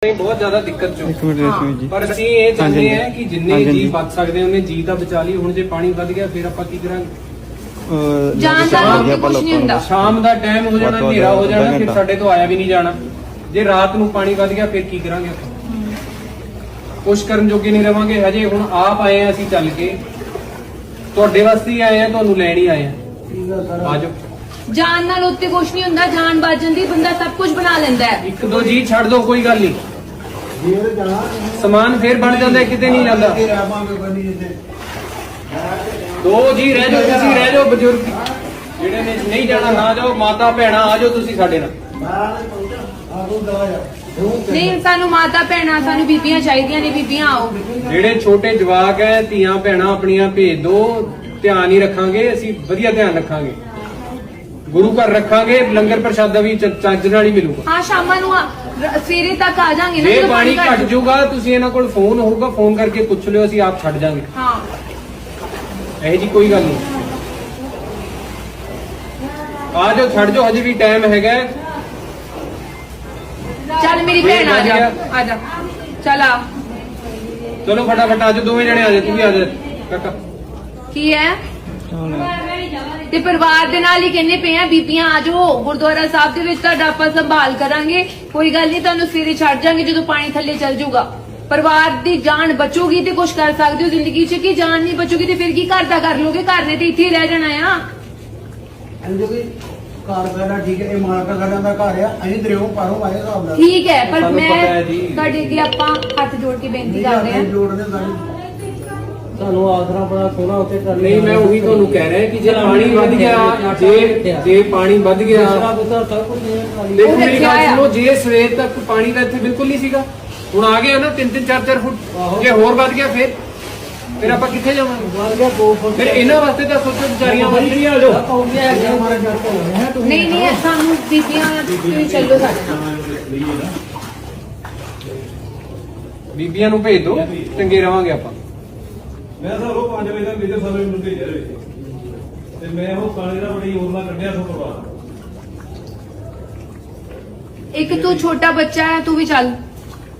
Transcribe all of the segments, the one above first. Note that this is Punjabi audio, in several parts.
बहुत ज्यादा दिक्कत चो जी पर ਅਸੀਂ ਇਹ ਚਾਹੁੰਦੇ ਹਾਂ ਕਿ ਜਿੰਨੇ ਜੀ ਬਚ ਸਕਦੇ ਉਹਨੇ ਜੀ ਤਾਂ ਬਚਾ ਲਈ। ਹੁਣ ਜੇ ਪਾਣੀ ਵੱਧ ਗਿਆ ਫਿਰ ਆਪਾਂ ਕੀ ਕਰਾਂਗੇ? ਜਾਨ ਦਾ ਕੁਝ ਨਹੀਂ ਹੁੰਦਾ। ਸ਼ਾਮ ਦਾ ਟਾਈਮ ਹੋ ਜਾਣਾ, ਹਨੇਰਾ ਹੋ ਜਾਣਾ, ਫਿਰ ਸਾਡੇ ਤੋਂ ਆਇਆ ਵੀ ਨਹੀਂ ਜਾਣਾ। ਜੇ ਰਾਤ ਨੂੰ ਪਾਣੀ ਵੱਧ ਗਿਆ ਫਿਰ ਕੀ ਕਰਾਂਗੇ? ਆਪਾਂ ਕੁਛ ਕਰਨ ਜੋਗੇ ਨਹੀਂ ਰਵਾਂਗੇ। ਹਜੇ ਹੁਣ ਆਪ ਆਏ ਆ, ਅਸੀਂ ਚੱਲ ਕੇ ਤੁਹਾਡੇ ਵਾਸਤੇ ਹੀ ਆਏ ਆ, ਤੁਹਾਨੂੰ ਲੈਣ ਹੀ ਆਏ ਆ। ਆਜੋ। ਜਾਨ ਨਾਲ ਉੱਤੇ ਕੁਝ ਨਹੀਂ ਹੁੰਦਾ। ਜਾਨ ਬਾਜਣ ਦੀ ਬੰਦਾ ਸਭ ਕੁਝ ਬਣਾ ਲੈਂਦਾ ਹੈ। ਇੱਕ ਦੋ ਜੀ ਛੱਡ ਦੋ, ਕੋਈ ਗੱਲ ਨਹੀਂ। ਸਮਾਨ ਫੇਰ ਬਣ ਜਾਂਦਾ, ਕਿਤੇ ਨਹੀਂ ਜਾਂਦਾ। ਦੋ ਜੀ ਰਹਿ ਜਾਓ, ਤੁਸੀਂ ਰਹਿ ਜਾਓ। ਬਜ਼ੁਰਗ ਜਿਹੜੇ ਨੇ ਨਹੀਂ ਜਾਣਾ ਨਾ ਜਾਓ। ਮਾਤਾ ਭੈਣਾਂ ਆ ਜਾਓ ਤੁਸੀਂ ਸਾਡੇ ਨਾਲ। ਨਹੀਂ, ਸਾਨੂੰ ਮਾਤਾ ਭੈਣਾਂ, ਸਾਨੂੰ ਬੀਬੀਆਂ ਚਾਹੀਦੀਆਂ ਨੇ। ਬੀਬੀਆਂ ਆਓ। ਜਿਹੜੇ ਛੋਟੇ ਜਵਾਕ ਹੈ, ਧੀਆਂ ਭੈਣਾਂ ਆਪਣੀਆਂ ਭੇਜ ਦੋ। ਧਿਆਨ ਹੀ ਰੱਖਾਂਗੇ ਅਸੀਂ, ਵਧੀਆ ਧਿਆਨ ਰੱਖਾਂਗੇ। ਗੁਰੂ ਘਰ ਰੱਖਾਂਗੇ, ਲੰਗਰ ਪ੍ਰਸ਼ਾਦਾ ਵੀ ਚੱਜ ਨਾਲ ਹੀ ਮਿਲੂਗਾ। ਹਾਂ, ਸ਼ਾਮਾਂ ਨੂੰ ਸਵੇਰੇ ਤੱਕ ਆ ਜਾਾਂਗੇ ਨਾ। ਜੇ ਪਾਣੀ ਘਟ ਜਾਊਗਾ, ਤੁਸੀਂ ਇਹਨਾਂ ਕੋਲ ਫੋਨ ਹੋਊਗਾ, ਫੋਨ ਕਰਕੇ ਪੁੱਛ ਲਿਓ, ਅਸੀਂ ਆਪ ਛੱਡ ਜਾਾਂਗੇ। ਹਾਂ, ਇਹ ਜੀ ਕੋਈ ਗੱਲ ਨਹੀਂ। ਆ ਜਾਓ, ਛੱਡ ਜਾਓ, ਹਜੇ ਵੀ ਟਾਈਮ ਹੈਗਾ। ਚੱਲ ਮੇਰੀ ਭੈਣ ਆ ਜਾ, ਆ ਜਾ, ਚੱਲ ਆ। ਚਲੋ ਫਟਾਫਟ ਆ ਜਾਓ, ਦੋਵੇਂ ਜਣੇ ਆ ਜਾਓ। ਤੂੰ ਵੀ ਆ ਜਾ ਕਾਕਾ। ਕੀ ਹੈ? ਤੇ ਪਰਿਵਾਰ ਦੇ ਨਾਲ ਹੀ ਕਹਿੰਦੇ ਪਏ ਆ, ਬੀਬੀਆਂ ਆ ਜਾਓ। ਗੁਰਦੁਆਰਾ ਸਾਹਿਬ ਦੇ ਵਿੱਚ ਤੁਹਾਡਾ ਆਪਾਂ ਸੰਭਾਲ ਕਰਾਂਗੇ। ਕੋਈ ਗੱਲ ਨਹੀਂ, ਤੁਹਾਨੂੰ ਸਵੇਰੇ ਛੱਡ ਜਾਾਂਗੇ ਜਦੋਂ ਪਾਣੀ ਥੱਲੇ ਚੱਲ ਜਾਊਗਾ। ਪਰਿਵਾਰ ਦੀ ਜਾਨ ਬਚੂਗੀ ਤੇ ਕੁਝ ਕਰ ਸਕਦੇ ਹੋ ਜ਼ਿੰਦਗੀ 'ਚ। ਕੀ ਜਾਨ ਨਹੀਂ ਬਚੂਗੀ ਤੇ ਫਿਰ ਕੀ ਘਰ ਦਾ ਕਰ ਲੋਗੇ? ਘਰ ਨੇ ਤੇ ਇੱਥੇ ਹੀ ਰਹਿ ਜਾਣਾ ਆ। ਘਰ ਸਾਡਾ ਠੀਕ ਹੈ, ਇਹ ਮਾਲਕਾ ਸਾਡਾ ਦਾ ਘਰ ਆ। ਅਸੀਂ ਦਰਿਓ ਪਾਰੋਂ ਆਏ ਹਿਸਾਬ ਨਾਲ। ਠੀਕ ਹੈ, ਪਰ ਸਾਨੂੰ ਮੈਂ ਪਤਾ ਹੈ ਜੀ। ਤੁਹਾਡੇ ਅੱਗੇ ਆਪਾਂ ਹੱਥ ਜੋੜ ਕੇ ਬੇਨਤੀ ਕਰਦੇ ਹਾਂ। ਜੋੜਨੇ ਸਾਨੂੰ ਆਸਰਾ ਬੜਾ ਸੋਹਣਾ ਉੱਤੇ ਕਰ ਨਹੀਂ, ਮੈਂ ਉਹੀ ਤੁਹਾਨੂੰ ਕਹਿ ਰਿਹਾ ਕਿ ਜੇ ਪਾਣੀ ਵੱਧ ਗਿਆ, ਜੇ ਪਾਣੀ ਵੱਧ ਗਿਆ, ਦੇਖੋ ਮੇਰੀ ਗੱਲ ਸੁਣੋ। ਜੇ ਸਵੇਰ ਤੱਕ ਪਾਣੀ ਦਾ ਇੱਥੇ ਬਿਲਕੁਲ ਨਹੀਂ ਸੀਗਾ, ਹੁਣ ਆ ਗਿਆ ਨਾ 3-3 4-4 ਫੁੱਟ। ਜੇ ਹੋਰ ਵੱਧ ਗਿਆ ਫਿਰ ਆਪਾਂ ਕਿੱਥੇ ਜਾਵਾਂਗੇ? ਫਿਰ ਇਹਨਾਂ ਵਾਸਤੇ ਤਾਂ ਸੋਚੋ, ਵਿਚਾਰੀਆਂ ਮਰੀਆਂ। ਆ ਜਾਓ। ਨਹੀਂ ਨਹੀਂ, ਸਾਨੂੰ ਬੀਬੀਆਂ ਤੁਸੀਂ ਚੱਲੋ ਸਾਡੇ ਨਾਲ। ਬੀਬੀਆਂ ਨੂੰ ਭੇਜ ਦਿਓ, ਚੰਗੇ ਰਵਾਂਗੇ ਆਪਾਂ। ਮੈਂ ਸਰ ਉਹ 5 ਵਜੇ ਤੱਕ ਮੇਰੇ ਸਾਰੇ ਨੂੰ ਭੇਜਿਆ ਰਹੇ ਤੇ ਮੈਂ ਉਹ ਪਾਣੀ ਦਾ ਬੜੀ ਹੋਰ ਨਾਲ ਕੱਢਿਆ ਤੋਂ ਪਰਵਾਹ। ਇੱਕ ਤੂੰ ਛੋਟਾ ਬੱਚਾ ਹੈ, ਤੂੰ ਵੀ ਚੱਲ।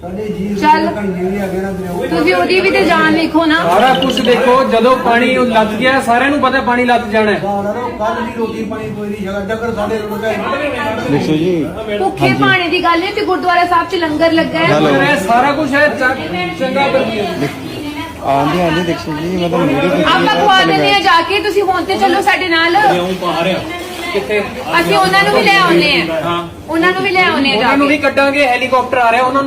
ਸਾਡੇ ਜੀ ਚੱਲ। ਘੰਟੇ ਆ ਗਏ ਨਾ ਦਰਿਓ। ਤੁਸੀਂ ਉਹਦੀ ਵੀ ਤੇ ਜਾਨ ਲਿਖੋ ਨਾ। ਸਾਰਾ ਕੁਝ ਦੇਖੋ। ਜਦੋਂ ਪਾਣੀ ਲੱਗ ਗਿਆ, ਸਾਰਿਆਂ ਨੂੰ ਪਤਾ ਪਾਣੀ ਲੱਗ ਜਾਣਾ ਹੈ। ਕੱਲ ਦੀ ਰੋਟੀ ਪਾਣੀ ਕੋਈ ਨਹੀਂ ਜਗ੍ਹਾ ਡੱਕਰ ਸਾਡੇ ਰੁੜ ਗਏ। देखो जी ਭੁੱਖੇ ਪਾਣੀ ਦੀ ਗੱਲ ਹੈ ਤੇ ਗੁਰਦੁਆਰਾ ਸਾਹਿਬ 'ਚ ਲੰਗਰ ਲੱਗਾ ਹੈ। ਇਹ ਸਾਰਾ ਕੁਝ ਹੈ ਚੰਗਾ ਵਧੀਆ। आंधी आंधी देखो जी मतलब वीडियो ਆਪਾਂ ਖਵਾ ਦਿੰਦੇ ਆ ਜਾ ਕੇ। ਤੁਸੀਂ ਹੁਣ ਤੇ ਚੱਲੋ ਸਾਡੇ ਨਾਲ। ਕਿੱਥੇ? ਅਸੀਂ ਉਹਨਾਂ ਨੂੰ ਵੀ ਲੈ ਆਉਨੇ ਆ। ਉਹਨਾਂ ਨੂੰ ਵੀ ਲੈ ਆਉਨੇ ਆ ਜਾ ਉਹਨਾਂ ਨੂੰ ਕੇ। ਵੀ ਕੱਢਾਂਗੇ, ਹੈਲੀਕਾਪਟਰ ਆ ਰਿਹਾ, ਉਹਨਾਂ ਨੂੰ